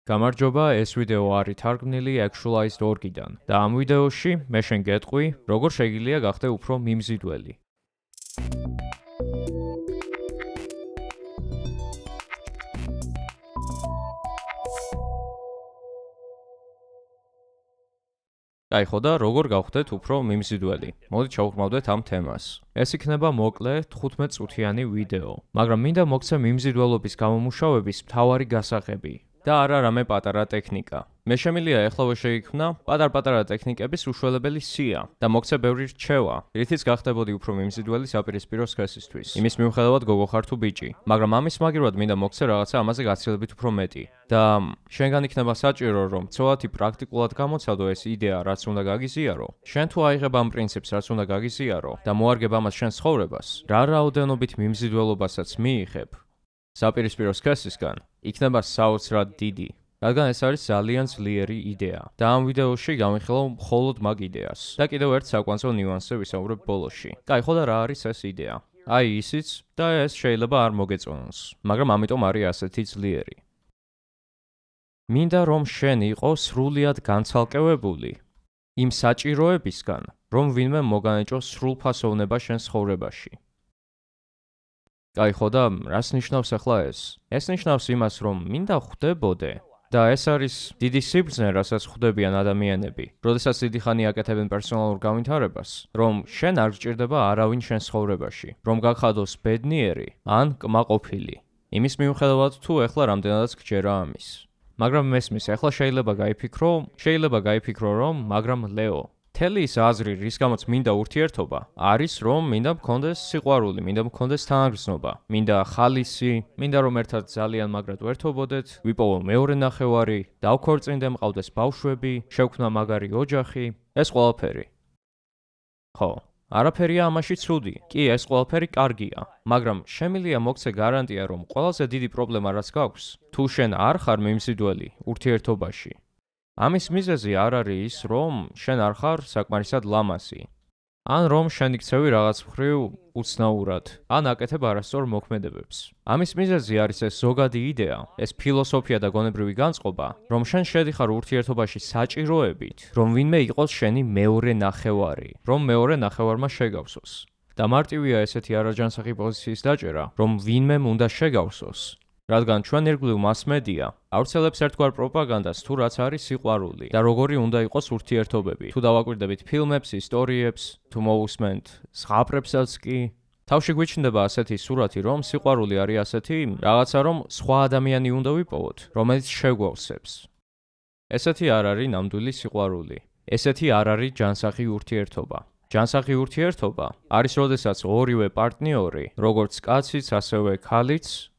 გამარჯობა, ეს ვიდეო არის თარგმნილი Actualized Org-დან და ამ ვიდეოში მე შენ გეტყვი, როგორ შეგიძლია გახდე უფრო მიმზიდველი. აი ხო და როგორ გავხდეთ უფრო მიმზიდველი. მოდით ჩავხმავდეთ ამ თემას. ეს იქნება მოკლე 15 წუთიანი ვიდეო, მაგრამ მინდა მოგცე მიმზიდველობის გამომუშავების მთავარი გასაღები. და არა რამე პატარა ტექნიკა. მე შემიძლია ეხლა შეიქმნა პატარ-პატარა ტექნიკების უშველებელი სია და მოგცე ბევრი რჩევა, რითიც გახდებოდი უფრო მიმზიდველი საპირისპირო სქესისთვის. იმის მიუხედავად გოგო ხარ თუ ბიჭი, მაგრამ ამის მაგივრად მინდა მოგცე რაღაცა ამაზე გაცილებით უფრო მეტი. და შენგან იქნება საჭირო, რომ ცოტათი პრაქტიკულად გამოცადო ეს იდეა, რაც უნდა გაგიზიარო. შენ თუ აიღებ ამ პრინციპს, რაც უნდა გაგიზიარო და მოარგებ ამას შენ ცხოვრებას, რა რაოდენობით მიმზიდველობასაც მიიღებ საპირისპირო სქესისგან, იქნება საოცრად დიდი. რადგან ეს არის ძალიან ძლიერი იდეა და ამ ვიდეოში გამიხილავ მხოლოდ მაგ იდეას და კიდევ ერთ საკვანძო ნიუანსზე ვისაუბრებ ბოლოში. კაი, და რა არის ეს იდეა? აი ისიც და ეს შეიძლება არ მოგეწონოს, მაგრამ ამიტომ არის ასეთი ძლიერი. მინდა რომ შენ იყო სრულიად განცალკევებული იმ საჭიროებისგან, რომ ვინმე მოგანეჭოს სრულფასოვნება შენ ცხოვრებაში. კაი, და რას ნიშნავს ახლა ეს? ეს ნიშნავს იმას, რომ მინდა ხვდებოდე და ეს არის დიდი სიბრძნე, რასაც ხვდებიან ადამიანები, როდესაც დიდი ხანი აკეთებენ პერსონალურ განვითარებას, რომ შენ არ გჭირდება არავინ შენ ცხოვრებაში, რომ გახადოს ბედნიერი ან კმაყოფილი. იმის მიუხედავად თუ ეხლა რამდენადაც გჯერა ამის. მაგრამ მესმის, ეხლა შეიძლება გაიფიქრო, რომ მაგრამ ლეო, მთელი ის აზრი, რის გამოც მინდა ურთიერთობა, არის რომ მინდა მქონდეს სიყვარული, მინდა მქონდეს თანაგრძნობა, მინდა ხალისი, მინდა რომ ერთად ძალიან მაგრად ვერთობოდეთ, ვიპოვო მეორე ნახევარი, დავქორწინდე, მყავდეს ბავშვები, შევქმნა მაგარი ოჯახი, ეს ყველაფერი. ხო, არაფერია ამაში ცუდი. კი, ეს ყველაფერი კარგია, მაგრამ შემიძლია მოგცე გარანტია, რომ ყველაზე დიდი პრობლემა რაც გაქვს, თუ შენ არ ხარ მიმზიდველი ურთიერთობაში. ამის მიზეზი არ არის ის, რომ შენ არ ხარ საკმარისად ლამაზი, ან რომ შენ იქცევი რაღაც მხრივ უცნაურად, ან აკეთებ არასწორ მოქმედებებს. ამის მიზეზი არის ეს ზოგადი იდეა, ეს ფილოსოფია და გონებრივი განწყობა, რომ შენ შედიხარ ურთიერთობაში საჭიროებით, რომ ვინმე იყოს შენი მეორე ნახევარი, რომ მეორე ნახევარმა შეგავსოს. და მარტივია ესეთი არაჯანსაღი პოზიციის დაჭერა, რომ ვინმემ უნდა შეგავსოს. რადგან ჩვენ ირგვლივ მასმედია ავრცელებს ერთგვარ პროპაგანდას თუ რაც არის სიყვარული და როგორი უნდა იყოს ურთიერთობები. თუ დავაკვირდებით ფილმებს, ისტორიებს, თუ მოვუსმენთ ზღაპრებსაც კი, თავში გვიჩნდება ასეთი სურათი, რომ სიყვარული არის ასეთი რაღაცა, რომ სხვა ადამიანი უნდა ვიპოვოთ, რომელიც შეგვავსებს. ესეთი არ არის ნამდვილი სიყვარული. ესეთი არ არის ჯანსაღი ურთიერთობა. ჯანსაღი ურთიერთობა არის, როდესაც ორივე პარტნიორი, როგორც კაციც, ასევე ქალიც,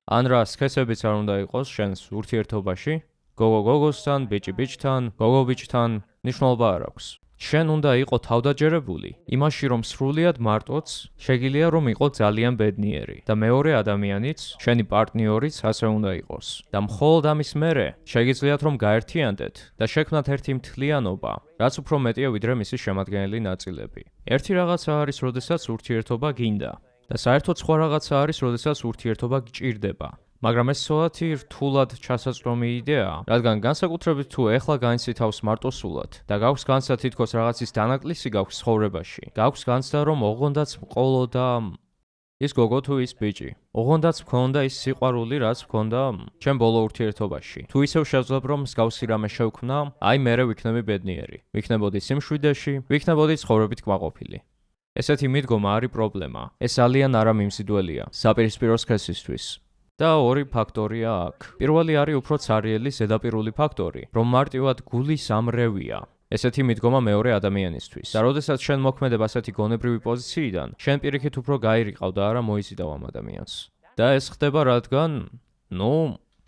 ან რა სქესებიც არ უნდა იყოს შენს ურთიერთობაში, გოგო გოგოსთან, ბიჭი ბიჭთან, გოგო ბიჭთან, მნიშვნელობა არ აქვს. შენ უნდა იყო თავდაჯერებული იმაში, რომ სრულიად მარტოც შეგიძლია რომ იყო ძალიან ბედნიერი და მეორე ადამიანიც, შენი პარტნიორიც ასე უნდა იყოს. და მხოლოდ ამის მერე შეგიძლიათ რომ გაერთიანდეთ და შექმნათ ერთი მთლიანობა, რაც უფრო მეტია ვიდრე მისი შემადგენელი ნაწილები. ერთი რაღაცა არის, როდესაც ურთიერთობა გინდა. და საერთოდ სხვა რაღაცა არის, როდესაც ურთიერთობა გჭირდება. მაგრამ ეს ცოტათი რთულად ჩასაწვდომი იდეაა, რადგან განსაკუთრებით თუ ეხლა განიცდი თავს მარტოსულად და გაქვს განცდა თითქოს რაღაცის დანაკლისი გაქვს ცხოვრებაში, გაქვს განცდა რომ ოღონდაც მყოლოდა ის გოგო თუ ის ბიჭი, ოღონდაც მქონდა ის სიყვარული, რაც მქონდა ჩემ ბოლო ურთიერთობაში. თუ ისევ შევძლებ რომ მსგავსი რამე შევქმნა, აი მერე ვიქნები ბედნიერი, ვიქნებოდი სიმშვიდეში, ვიქნებოდი ცხოვრებით კმაყოფილი. ესეთი მიდგომა არის პრობლემა. ეს ძალიან არამიმზიდველია საპირისპირო სქესისთვის. და ორი ფაქტორია აქ. პირველი არის უფრო ცარიელი ზედაპირული ფაქტორი, რომ მარტივად გულის ამრევია. ესეთი მიდგომა მეორე ადამიანისთვის. და როდესაც შენ მოქმედებ ასეთი გონებრივი პოზიციიდან, შენ პირიქით უფრო გაირიყავ და არა მოიზიდავ ამ ადამიანს. და ეს ხდება რადგან,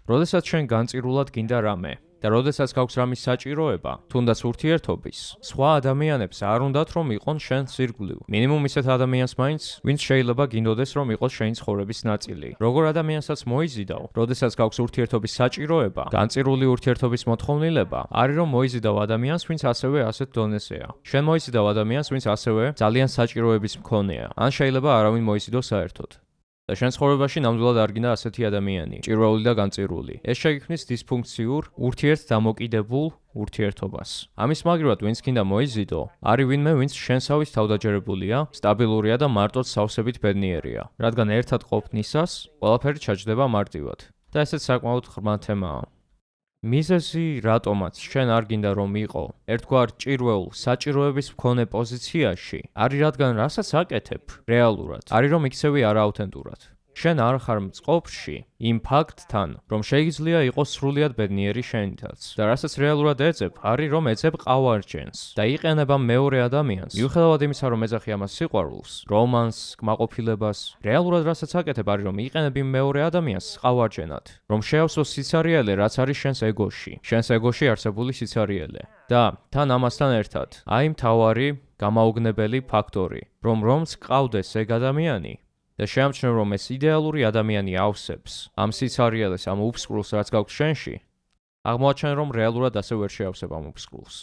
როდესაც შენ განწირულად გინდა რამე. და როდესაც გაქვს რამის საჭიროება, თუნდაც ურთიერთობის, სხვა ადამიანებს არ უნდათ რომ იყონ შენ ირგვლივ. მინიმუმ ისეთ ადამიანს მაინც, ვინც შეიძლება გინდოდეს რომ იყოს შენი ცხოვრების ნაწილი. როგორ ადამიანსაც მოიზიდავ, როდესაც გაქვს ურთიერთობის საჭიროება, განწირული ურთიერთობის მოთხოვნილება, არის რომ მოიზიდავ ადამიანს, ვინც ასევე ასეთ დონეზეა. შენ მოიზიდავ ადამიანს, ვინც ასევე ძალიან საჭიროების მქონეა. ან შეიძლება არავინ მოიზიდოს საერთოდ. და შენ ცხოვრებაში ნამდვილად არ გინდა ასეთი ადამიანი, ჭირვეული და განწირული. ეს შეიქმნის დისფუნქციურ, ურთიერთდამოკიდებულ ურთიერთობას. ამის მაგრივად ვინც გინდა მოიზიდო, არის ვინმე, ვინც შენსავით თავდაჯერებულია, სტაბილურია და მარტოდ სავსებით ბედნიერია, რადგან ერთად ყოფნისას ყველაფერი ჩაჯდება მარტივად. და ესეც საკმაოდ ღრმა თემაა. მიზეზი რატომაც შენ არ გინდა რომ იყო ერთგვარ ჭირვეულ საჭიროების მქონე პოზიციაში, არის რადგან რასაც აკეთებ რეალურად, არის რომ იქცევი არააუთენტურად. შენ არ ხარ მწყობრში იმ ფაქტთან, რომ შეიძლება იყოს სრულიად ბედნიერი შენითაც. და რასაც რეალურად ეძებ, არის რომ ეძებ ყავარჯენს და იყენება მეორე ადამიანს. მიუხედავად იმისა, რომ ეძახი ამას სიყვარულს, რომანსს, კმაყოფილებას, რეალურად რასაც აკეთებ, არის რომ იყენები მეორე ადამიანს ყავარჯენად, რომ შეავსო სიცარიელე, რაც არის შენს ეგოში, შენს ეგოში არსებული სიცარიელე. და თან ამასთან ერთად, აი მთავარი გამაოგნებელი ფაქტორი, რომც გყავდეს ეგ ადამიანი და შეამჩნევ რომ ეს იდეალური ადამიანი ავსებს ამ სიცარიელეს, ამ უფსკრულს, რაც გაქვს შენში, აღმოაჩენ რომ რეალურად ასე ვერ შეავსებ ამ უფსკრულს.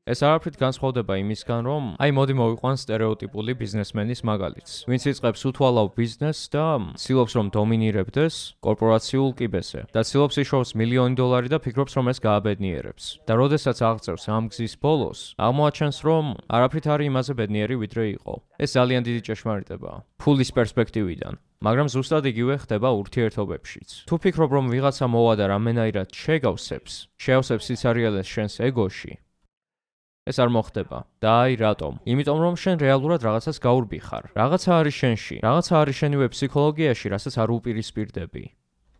ეს არაფრით განსხვავდება იმისგან, რომ აი მოდი მოვიყვან სტერეოტიპული ბიზნესმენის მაგალითს, ვინც იწყებს უთვალავ ბიზნესს და ცდილობს რომ დომინირებდეს კორპორაციულ კიბეზე და ცდილობს იშოვოს $1,000,000 და ფიქრობს რომ ეს გააბედნიერებს. და როდესაც აღწევს ამ გზის ბოლოს, აღმოაჩენს რომ არაფრით არის იმაზე ბედნიერი ვიდრე იყო. ეს ძალიან დიდი ჭეშმარიტებაა ფულის პერსპექტივიდან. მაგრამ ზუსტად იგივე ხდება ურთიერთობებშიც. თუ ფიქრობ რომ ვიღაცა მოვა და რამენაირად შეგავსებს, შეავსებს სიცარიელეს შენს ეგოში, ეს არ მოხდება. და აი რატომ? იმიტომ რომ შენ რეალურად რაღაცას გაურბიხარ. რაღაცა არის შენში, რაღაცა არის შენივე ფსიქოლოგიაში, რასაც არ უპირისპირდები.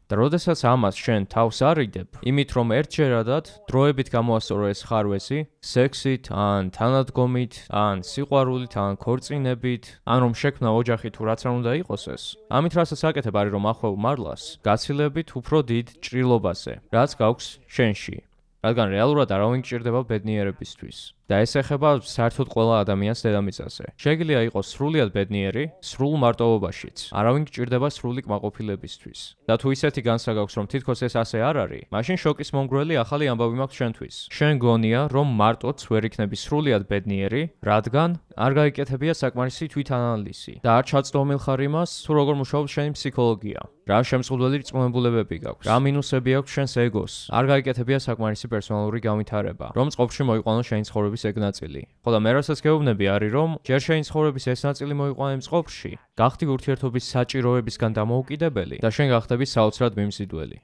და როდესაც ამას შენ თავს არიდებ, იმით რომ ერთჯერადად დროებით გამოასწორო ეს ხარვეზი, სექსით, ან თანადგომით, ან სიყვარულით, ან ქორწინებით, ან რომ შექმნა ოჯახი თუ რაც არ უნდა იყოს ეს, ამით რასაც აკეთებ არის რომ ახვევ მარლას, გაცილებით უფრო დიდ ჭრილობაზე, რაც გაქვს შენში. რადგან რეალურად არავინ გჭირდება ბედნიერებისთვის. და ეს ეხება საერთოდ ყველა ადამიანს დედამიწაზე. შეგიძლია იყოს სრულიად ბედნიერი, სრულ მარტოობაშიც. არავინ გჭირდება სრული კმაყოფილებისთვის. და თუ ისეთი განცდა გაქვს, რომ თითქოს ეს ასე არ არის, მაშინ შოკის მომგვრელი ახალი ამბავი მაქვს შენთვის. შენ გონია, რომ მარტოც ვერ იქნები სრულიად ბედნიერი, რადგან არ გაიკეთებია საკმარისი თვითანალიზი და არ ჩაწდომილ ხარ იმას, თუ როგორ მუშაობს შენი ფსიქოლოგია. რა შემსრულებელი რწმუნებულებები გაქვს, რა მინუსები აქვს შენს ეგოს, არ გაიკეთებია საკმარისი პერსონალური განვითარება, რომ წყობში მოიყვანო შენი ცხოვრების ეგ ნაწილი. ხოლო მე რასაც გეუბნები არის, რომ ჯერ შენი ცხოვრების ეს ნაწილი მოიყვანე წყობში, გახდი ურთიერთობის საჭიროებისგან დამოუკიდებელი და შენ გახდები საოცრად მიმზიდველი.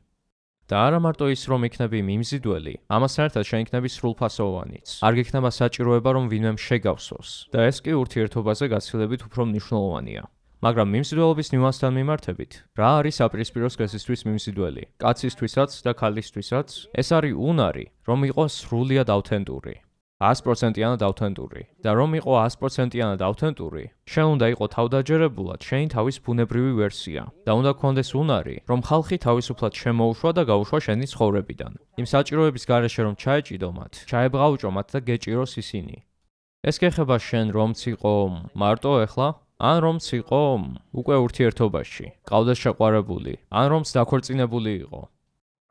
და არა მარტო ის, რომ იქნები მიმზიდველი, ამასთან ერთად შენ იქნები სრულფასოვანიც. არ გექნება საჭიროება, რომ ვინმემ შეგავსოს. და ეს კი ურთიერთობაზე გაცილებით უფრო მნიშვნელოვანია. მაგრამ მიმზიდველობის ნიუანსთან მიმართებით, რა არის საპირისპირო სქესისთვის მიმზიდველი? კაცისთვისაც და ქალისთვისაც ეს არის უნარი, რომ იყოს სრულიად ავთენტური. 100%-იანად ავთენტური. და რომ იყო 100%-იანად ავთენტური, შენ უნდა იყო თავდაჯერებულად შენი თავის ბუნებრივი ვერსია და უნდა გქონდეს უნარი, რომ ხალხი თავისუფლად შემოუშვა და გაუშვა შენი ცხოვრებიდან. იმ საჭიროების გარეშე რომ ჩაეჭიდო მათ, ჩაებღაუჭო მათ და გეჭიროს ისინი. ეს გეხება შენ რომც იყო მარტო ეხლა, ან რომც იყო უკვე ურთიერთობაში, ყავდეს შეყვარებული, ან რომც დაქორწინებული იყო.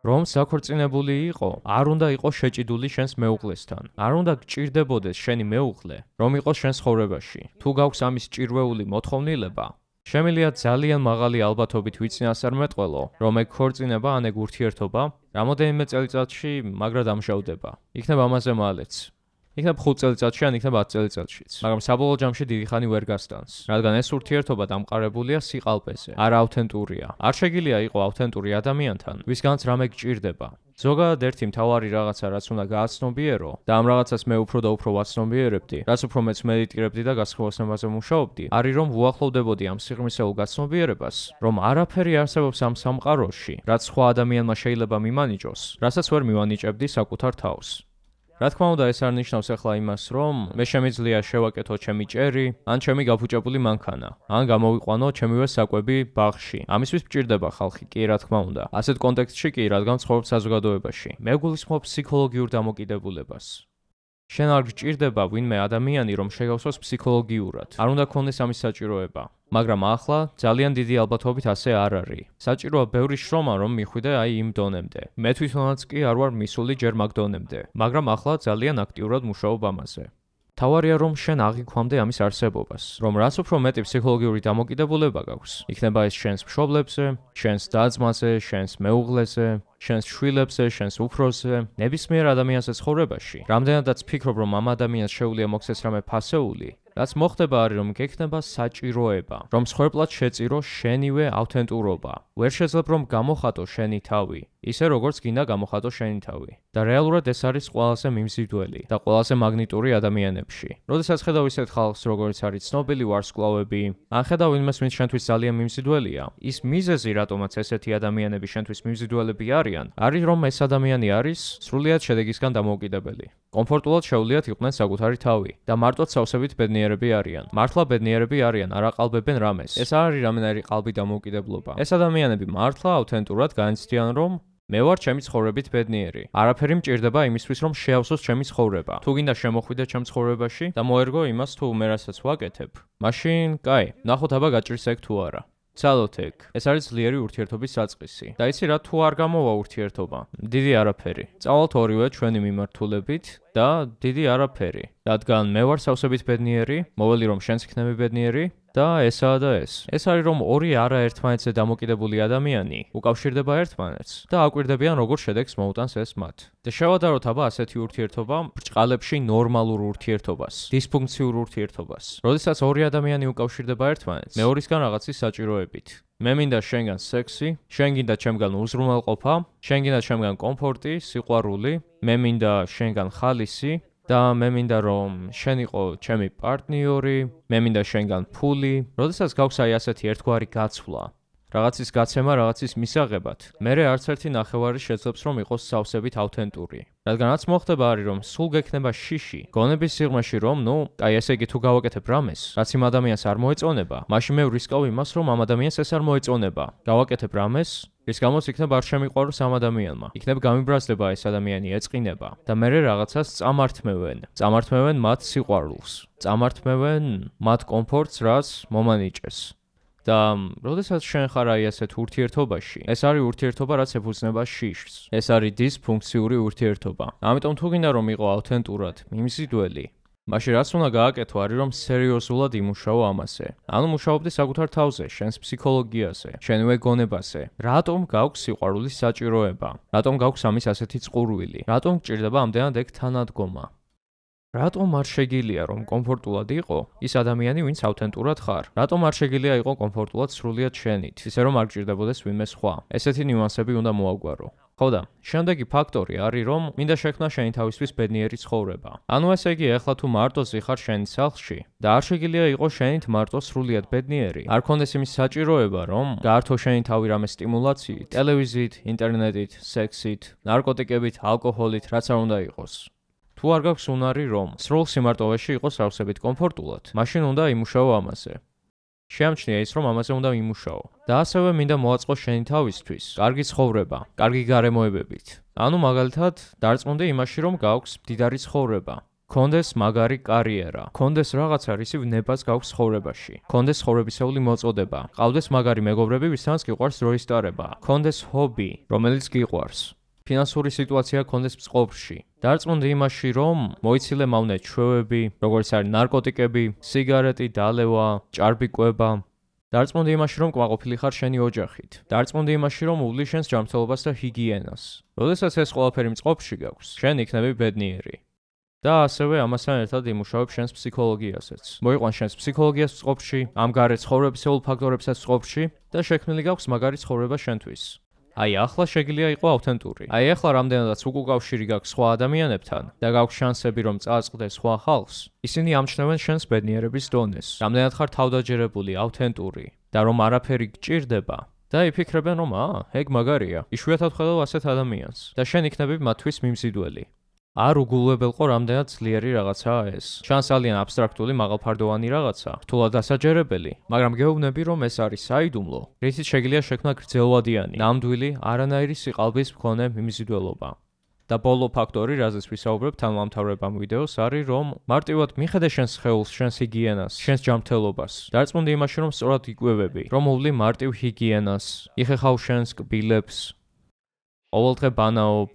რომც დაქორწინებული იყო, არ უნდა იყოს შეჭიდული შენს მეუღლესთან. არ უნდა გჭირდებოდეს შენი მეუღლე, რომ იყოს შენს ცხოვრებაში. თუ გაქვს ამის ჭირვეული მოთხოვნილება, შემიძლია ძალიან მაღალი ალბათობით ვიცინასწარმეტყველო, რომ ეგ ქორწინება ან ეგ ურთიერთობა რამოდენიმე წელიწადში მაგრად ამშავდება. იქნება ამაზე მალეც. იქნებ 5 წელიწადში ან იქნებ 10 წელიწადშიც. მაგრამ საბოლოო ჯამში დიდი ხანი ვერ გასტანს, რადგან ეს ურთიერთობა დამყარებულია სიყალბეზე, არა ავთენტურია. არ შეგიძლია იყო ავთენტური ადამიანთან, ვისგანაც რამე გჭირდება. ზოგადად ერთი მთავარი რაღაცა, რაც უნდა გააცნობიერო და ამ რაღაცას მე უფრო და უფრო ვაცნობიერებდი, რაც უფრო მეც მედიტირებდი და გასხოვასებაზე მუშაობდი, არის რომ ვუახლოვდებოდი ამ სიღრმისეულ გაცნობიერებას, რომ არაფერი არსებობს ამ სამყაროში, რაც სხვა ადამიანმა შეიძლება მიმანიჭოს, რასაც ვერ მივანიჭებდი საკუთარ თავს. რა თქმა უნდა, ეს არ ნიშნავს ახლა იმას, რომ მე შემიძლია შევაკეთო ჩემი ჭერი, ან ჩემი გაფუჭებული მანქანა, ან გამოვიყვანო ჩემივე საკვები ბაღში. ამისთვის მჭირდება ხალხი, კი რა თქმა უნდა. ასეთ კონტექსტში კი, რადგან ცხოვრობ საზოგადოებაში. მე გულისხმობ ფსიქოლოგიურ დამოკიდებულებას. შენ არ გჭირდება ვინმე ადამიანი, რომ შეგავსოს ფსიქოლოგიურად. არ უნდა გქონდეს ამის საჭიროება. მაგრამ ახლა ძალიან დიდი ალბათობით ასე არ არის. საჭიროა ბევრი შრომა, რომ მიხვიდე აი იმ დონემდე. მე თვითონაც კი არ ვარ მისული ჯერ მაგ დონემდე, მაგრამ ახლა ძალიან აქტიურად მუშაობ ამაზე. თავარია რომ შენ აღიქვამდე ამის არსებობას, რომ რაც უფრო მეტი ფსიქოლოგიური დამოკიდებულება გაქვს, იქნება ეს შენს მშობლებზე, შენს და-ძმაზე, შენს მეუღლეზე, შენს შვილებზე, შენს უფროსზე, ნებისმიერ ადამიანზე ცხოვრებაში. რამდენადაც ფიქრობ რომ ამ ადამიანს შეუძლია მოქცეს რამე ფასეული, რაც მოხდება არის რომ გექნება საჭიროება, რომ სხვერპლად შეწირო შენივე ავთენტურობა. ვერ შეძლებ რომ გამოხატო შენი თავი, ისე როგორც გინდა გამოხატო შენი თავი. და რეალურად ეს არის ყველაზე მიმზიდველი და ყველაზე მაგნიტური ადამიანებში. როდესაც ხედავ ისეთ ხალხს, როგორც არის ცნობილი ვარსკვლავები, ან ხედავ ვინმეს, ვინც შენთვის ძალიან მიმზიდველია, ის მიზეზი, რატომაც ესეთი ადამიანები შენთვის მიმზიდველები არის, რომ ეს ადამიანი არის სრულიად შედეგისგან დამოუკიდებელი. კომფორტულად შეუძლიათ იყვნენ საკუთარი თავი და მარტო სავსებით ბედნიერები არიან. მართლა ბედნიერები არიან, არ აყალბებენ რამეს. ეს არ არის რამენარი ყალბი დამოუკიდებლობა. ეს ადამიანები მართლა ავთენტურად განიცდიან, რომ მე ვარ ჩემი ცხოვრებით ბედნიერი. არაფერი მჭირდება იმისთვის, რომ შეავსოს ჩემი ცხოვრება. თუ გინდა შემოხვიდე ჩემ ცხოვრებაში და მოერგო იმას, თუ მე რასაც ვაკეთებ, მაშინ, კაი, ნახოთ აბა გაჭრის ეგ თუ არა. ცალოთ ეგ. ეს არის ძლიერი ურთიერთობის საწყისი. და იცი რა თუ არ გამოვა ურთიერთობა? დიდი არაფერი. წავალთ ორივე ჩვენი მიმართულებით და დიდი არაფერი. რადგან მე ვარ სავსებით ბედნიერი, მოველი რომ შენც იქნები ბედნიერი და ესაა და ეს. ეს არის რომ ორი არაერთმანეთზე დამოკიდებული ადამიანი უკავშირდება ერთმანეთს და აკვირდებიან როგორ შედეგს მოუტანს ეს მათ. და შევადაროთ აბა ასეთი ურთიერთობა ბრჭყალებში ნორმალურ ურთიერთობას, დისფუნქციურ ურთიერთობას. როდესაც ორი ადამიანი უკავშირდება ერთმანეთს, მეორისგან რაღაცის საჭიროებით. მე მინდა შენგან სექსი, შენ გინდა ჩემგან უზრუნველყოფა, შენ გინდა ჩემგან კომფორტი, სიყვარული, მე მინდა შენგან ხალისი და მე მინდა რომ შენ იყო ჩემი პარტნიორი, მე მინდა შენგან ფული. როდესაც გაქვს აი ასეთი ერთგვარი გაცვლა, რაღაცის გაცემა, რაღაცის მისაღებად, მერე არც ერთი ნახევარი შეძლებს რომ იყოს სავსებით ავთენტური. რადგანაც მოხდება არის რომ სულ გექნება შიში, გონების სიღრმეში რომ, აი ესე იგი თუ გავაკეთებ რამეს, რაც იმ ადამიანს არ მოეწონება, მაშინ მე ვრისკავ იმას რომ ამ ადამიანს ეს არ მოეწონება. გავაკეთებ რამეს, რის გამოც იქნებ არ შემიყვაროს ამ ადამიანმა. იქნებ გამიბრაზდება ეს ადამიანი, ეწყინება და მერე რაღაცას წამართმევენ მათ სიყვარულს, წამართმევენ მათ კომფორტს, რაც მომანიჭეს. და როდესაც შენ ხარ აი ასეთ ურთიერთობაში, ეს არის ურთიერთობა, რაც ეფუძნება შიშს. ეს არის დისფუნქციური ურთიერთობა. ამიტომ თუ გინდა რომ იყო ავთენტურად მიმზიდველი, მაშინ რაც უნდა გააკეთო არის რომ სერიოზულად იმუშაო ამაზე. ანუ მუშაობდი საკუთარ თავზე, შენს ფსიქოლოგიაზე, შენვე გონებაზე. რატომ გაქვს სიყვარულის საჭიროება? რატომ გაქვს ამის ასეთი წყურვილი? რატომ გჭირდება ამდენად ეგ თანადგომა? რატომ არ შეგიძლია რომ კომფორტულად იყო ის ადამიანი, ვინც ავთენტურად ხარ? რატომ არ შეგიძლია იყო კომფორტულად სრულიად შენით, ისე რომ არ გჭირდებოდეს ვინმე სხვა? ესეთი ნიუანსები უნდა მოაგვარო. ხო და შემდეგი ფაქტორი არის რომ მინდა შექმნა შენი თავისთვის ბედნიერი ცხოვრება. ანუ ესე იგი ეხლა თუ მარტო ზიხარ შენი სახლში და არ შეგიძლია იყო შენით მარტო სრულიად ბედნიერი, არ ქონდეს იმის საჭიროება რომ გაართო შენი თავი რამე სტიმულაციით, ტელევიზიით, ინტერნეტით, სექსით, ნარკოტიკებით, ალკოჰოლით, რაც არ უნდა იყოს. თუ არ გაქვს უნარი რომ სრულ სიმარტოვეში იყოს სავსებით კომფორტულად, მაშინ უნდა იმუშაო ამაზე. შეამჩნია ის რომ ამაზე უნდა იმუშაო. და ასევე მინდა მოაწყო შენი თავისთვის კარგი ცხოვრება, კარგი გარემოებებით. ანუ მაგალითად, დარწმუნდი იმაში რომ გაქვს მდიდარი ცხოვრება. კონდეს მაგარი კარიერა, კონდეს რაღაცა რისივ ნებას გაქვს ცხოვრებაში, კონდეს ცხოვრებისეული მოწოდება, ყავდეს მაგარი მეგობრები, ვისაც გიყვარს დროის ტარება, კონდეს ჰობი, რომელიც გიყვარს. ფინანსური სიტუაცია კონდეს წყობში. დარწმუნდი იმაში, რომ მოიცილე მავნე ჩვევები, როგორც არის ნარკოტიკები, სიგარეტი, დალევა, ჭარბიკვება. დარწმუნდი იმაში, რომ კმაყოფილი ხარ შენი ოჯახით. დარწმუნდი იმაში, რომ უვლი შენს ჯანმრთელობას და ჰიგიენას. როდესაც ეს ყველაფერი წყობში გაქვს, შენ იქნები ბედნიერი. და ასევე ამასთან ერთად იმუშავებ შენს ფსიქოლოგიასაც. მოიყვან შენს ფსიქოლოგიას წყობში, ამ გარე ცხოვრებისეულ ფაქტორებსაც წყობში და შექმნილი გაქვს მაგარი ცხოვრება შენთვის. აი ახლა შეგიძლია იყო ავთენტური. აი ახლა რამდენადაც უკავშირი გაქვს სხვა ადამიანებთან და გაქვს შანსები რომ წააწყდე სხვა ხალხს, ისინი ამჩნევენ შენს ბედნიერების დონეს. რამდენად ხარ თავდაჯერებული, ავთენტური და რომ არაფერი გჭირდება და იფიქრებენ რომ ეგ მაგარია. იშვიათად ხედავ ასეთ ადამიანს და შენ იქნები მათთვის მიმზიდველი. არ უგულებელყო რამდენად ძლიერი რაღაცაა ეს. შანს ძალიან აბსტრაქტული, მაღალფარდოვანი რაღაცა, რთულად დასაჯერებელი, მაგრამ გეუბნები რომ ეს არის საიდუმლო, რითიც შეგიძლია შექმნა გრძელვადიანი, ნამდვილი, არანაირი სიყალბის მქონე მიმზიდველობა. და ბოლო ფაქტორი, რაზეც ვისაუბრებ თანამთავრებ ამ ვიდეოს, არის რომ მარტივად მიხედე შენს სხეულს, შენს ჰიგიენას, შენს ჯანმრთელობას. დარწმუნდი იმაში რომ სწორად იკვებები, რომ უვლი მარტივ ჰიგიენას, იხეხავ შენს კბილებს, ყოველდღე ბანაობ,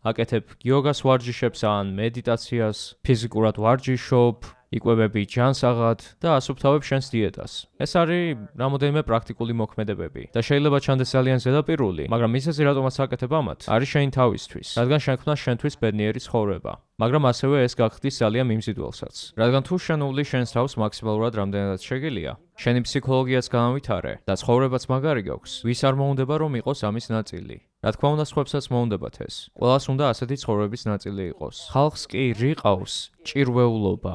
აკეთებ იოგას ვარჯიშებს ან მედიტაციას, ფიზიკურად ვარჯიშობ, იკვებები ჯანსაღად და ასუფთავებ შენს დიეტას. ეს არის რამოდენიმე პრაქტიკული მოქმედებები და შეიძლება ჩანდეს ძალიან ზედაპირული, მაგრამ მიზეზი რატომაც აკეთებ ამათ, არის შენი თავისთვის, რადგან შექმნა შენთვის ბედნიერი ცხოვრება. მაგრამ ასევე ეს გახდის ძალიან მიმზიდველსაც, რადგან თუ შენული შენს თავს მაქსიმალურად რამდენადაც შეგიძლია, შენი ფსიქოლოგიაც განავითარე და ცხოვრებაც მაგარი გაქვს, ვის არ მოუნდება რომ იყოს ამის ნაწილი. რა თქმა უნდა, სხვებსაც მოუნდებათ ეს. ყველას უნდა ასეთი ცხოვრების ნაწილი იყოს. ხალხს კი რიყავს ჭირვეულობა.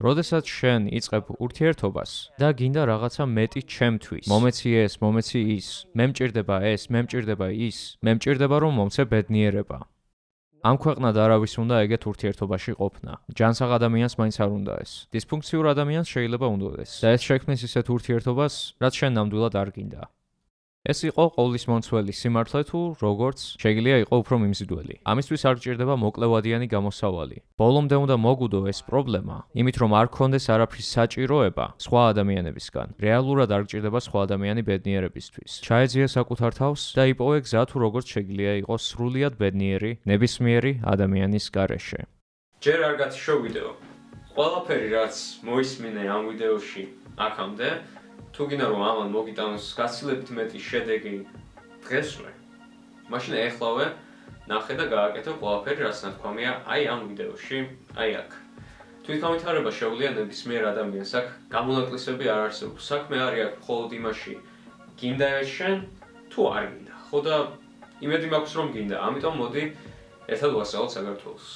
როდესაც შენ იწყებ ურთიერთობას და გინდა რაღაცა მეტი ჩემთვის, მომეცი ეს, მომეცი ის, მე მჭირდება ეს, მე მჭირდება ის, მე მჭირდება რომ მომცე ბედნიერება. ამ ქვეყნად არავის უნდა ეგეთ ურთიერთობაში ყოფნა. ჯანსაღ ადამიანს მაინც არ უნდა ეს. დისფუნქციურ ადამიანს შეიძლება უნდოდეს და ეს შექმნის ისეთ ურთიერთობას, რაც შენ ნამდვილად არ გინდა. ეს იყო ყოვლის მომცველი სიმართლე თუ როგორც შეიძლება იყო უფრო მიმზიდველი. ამისთვის არ გჭირდება მოკლევადიანი გამოსავალი. ბოლომდე უნდა მოგუდო ეს პრობლემა, იმით რომ არ გქონდეს არაფრის საჭიროება სხვა ადამიანებისგან. რეალურად არ გჭირდება სხვა ადამიანი ბედნიერებისთვის. ჩაეძიე საკუთარ თავს და იპოვე გზა თუ როგორც შეიძლება იყოს სრულიად ბედნიერი ნებისმიერი ადამიანის გარეშე. ჯერ არ გათიშო ვიდეო. ყველაფერი რაც მოისმინე ამ ვიდეოში აქამდე თუ გინდა რომ ამან მოგიტანოს გაცილებით მეტი შედეგი დღესვე, მაშინ ეხლავე ნახე და გააკეთე ყველაფერი, რაც ნათქვამია აი ამ ვიდეოში, აი აქ. თვითგამოვითარება შეუძლია ნებისმიერ ადამიანს, აქ გამონაკლისები არ არსებობს. საქმე არის აქ მხოლოდ იმაში, გინდა ეს შენ თუ არ გინდა. ხო და იმედი მაქვს რომ გინდა, ამიტომ მოდი ერთად ვასწავლოთ საქართველოს.